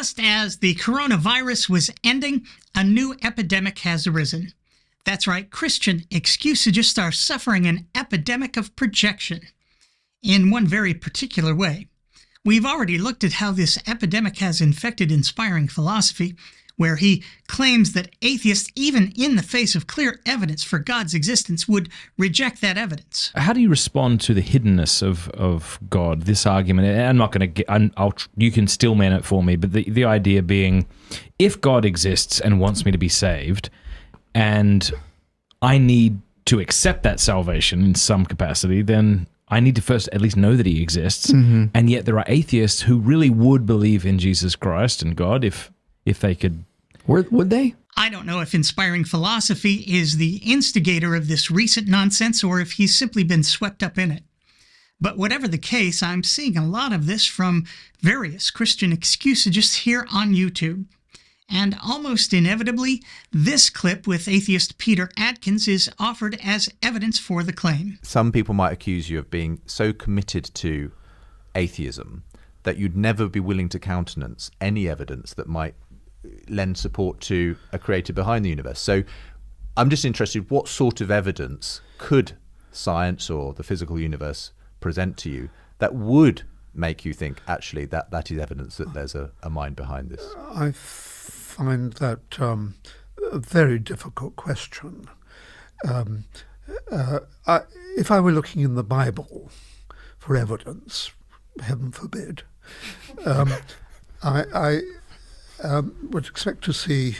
Just as the coronavirus was ending, a new epidemic has arisen. That's right, Christian excusagists are suffering an epidemic of projection in one very particular way. We've already looked at how this epidemic has infected inspiring philosophy, where he claims that atheists, even in the face of clear evidence for God's existence, would reject that evidence. How do you respond to the hiddenness of God, this argument? And I'm not going to get, you can still man it for me, but the idea being, if God exists and wants me to be saved, and I need to accept that salvation in some capacity, then I need to first at least know that he exists. Mm-hmm. And yet there are atheists who really would believe in Jesus Christ and God if they could. Would they? I don't know if inspiring philosophy is the instigator of this recent nonsense or if he's simply been swept up in it. But whatever the case, I'm seeing a lot of this from various Christian excusagists here on YouTube. And almost inevitably, this clip with atheist Peter Atkins is offered as evidence for the claim. Some people might accuse you of being so committed to atheism that you'd never be willing to countenance any evidence that might lend support to a creator behind the universe. So I'm just interested, what sort of evidence could science or the physical universe present to you that would make you think, actually, that is evidence that there's a mind behind this? I find that a very difficult question. If I were looking in the Bible for evidence, heaven forbid, I would expect to see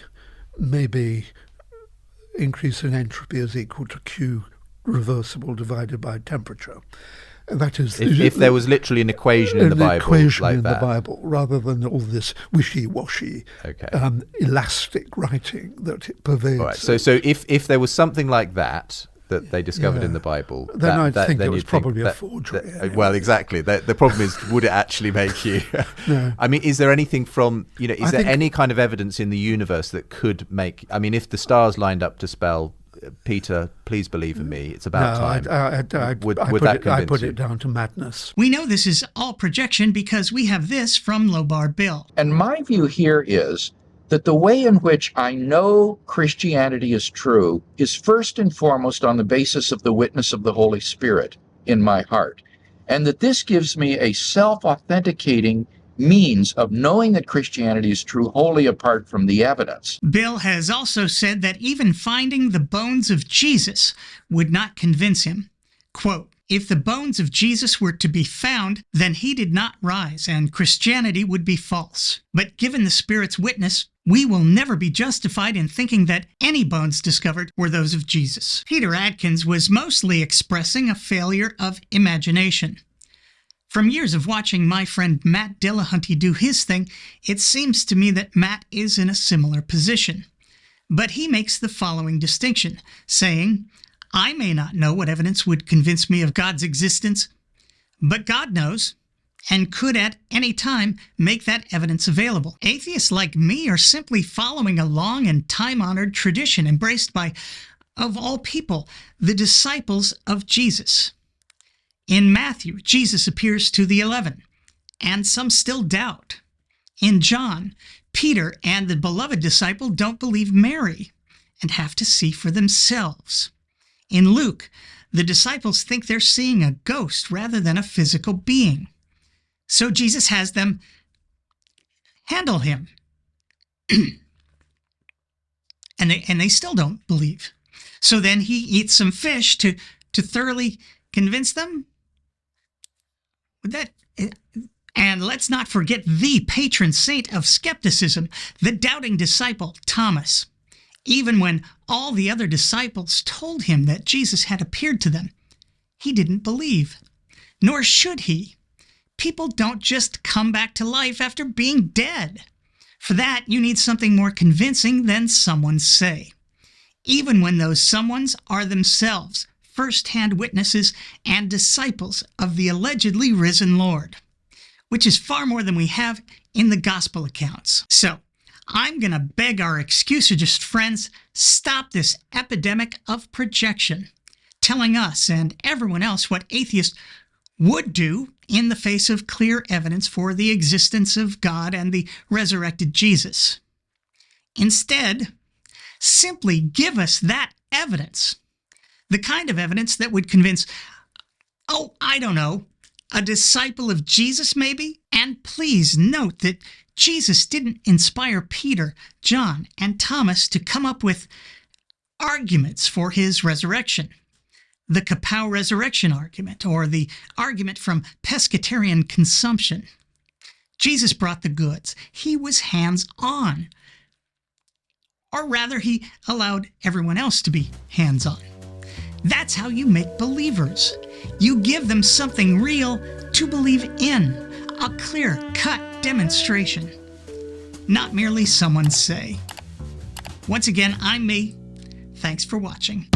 maybe increase in entropy is equal to Q reversible divided by temperature. And that is if there was literally an equation in the Bible, equation like in that. the Bible, rather than all this wishy-washy, elastic writing that it pervades. All right. So if there was something like that they discovered in the Bible, then I'd think it was probably a forgery. Anyway. Well, exactly. The problem is, would it actually make you? No. I mean, is there anything from is there any kind of evidence in the universe that could make? I mean, if the stars lined up to spell, Peter, please believe in me, it's about time. Would that convince I put you? it down to madness. We know this is all projection because we have this from Lobar Bill. And my view here is that the way in which I know Christianity is true is first and foremost on the basis of the witness of the Holy Spirit in my heart. And that this gives me a self-authenticating means of knowing that Christianity is true wholly apart from the evidence. Bill has also said that even finding the bones of Jesus would not convince him. Quote, "If the bones of Jesus were to be found, then he did not rise, and Christianity would be false. But given the Spirit's witness, we will never be justified in thinking that any bones discovered were those of Jesus." Peter Atkins was mostly expressing a failure of imagination. From years of watching my friend Matt Dillahunty do his thing, it seems to me that Matt is in a similar position. But he makes the following distinction, saying, "I may not know what evidence would convince me of God's existence, but God knows, and could at any time make that evidence available. Atheists like me are simply following a long and time-honored tradition embraced by, of all people, the disciples of Jesus. In Matthew, Jesus appears to the 11, and some still doubt. In John, Peter and the beloved disciple don't believe Mary and have to see for themselves. In Luke, the disciples think they're seeing a ghost rather than a physical being. So Jesus has them handle him. and they still don't believe. So then he eats some fish to thoroughly convince them. And let's not forget the patron saint of skepticism, the doubting disciple, Thomas. Even when all the other disciples told him that Jesus had appeared to them, he didn't believe. Nor should he. People don't just come back to life after being dead. For that, you need something more convincing than someone's say. Even when those someones are themselves first-hand witnesses and disciples of the allegedly risen Lord, which is far more than we have in the gospel accounts. So, I'm going to beg our excusagist friends, stop this epidemic of projection, telling us and everyone else what atheists would do in the face of clear evidence for the existence of God and the resurrected Jesus. Instead, simply give us that evidence, the kind of evidence that would convince, I don't know, a disciple of Jesus maybe? And please note that Jesus didn't inspire Peter, John, and Thomas to come up with arguments for his resurrection. The kapow resurrection argument, or the argument from pescatarian consumption. Jesus brought the goods. He was hands-on. Or rather, he allowed everyone else to be hands-on. That's how you make believers. You give them something real to believe in, a clear-cut demonstration, not merely someone say. Once again, I'm me. Thanks for watching.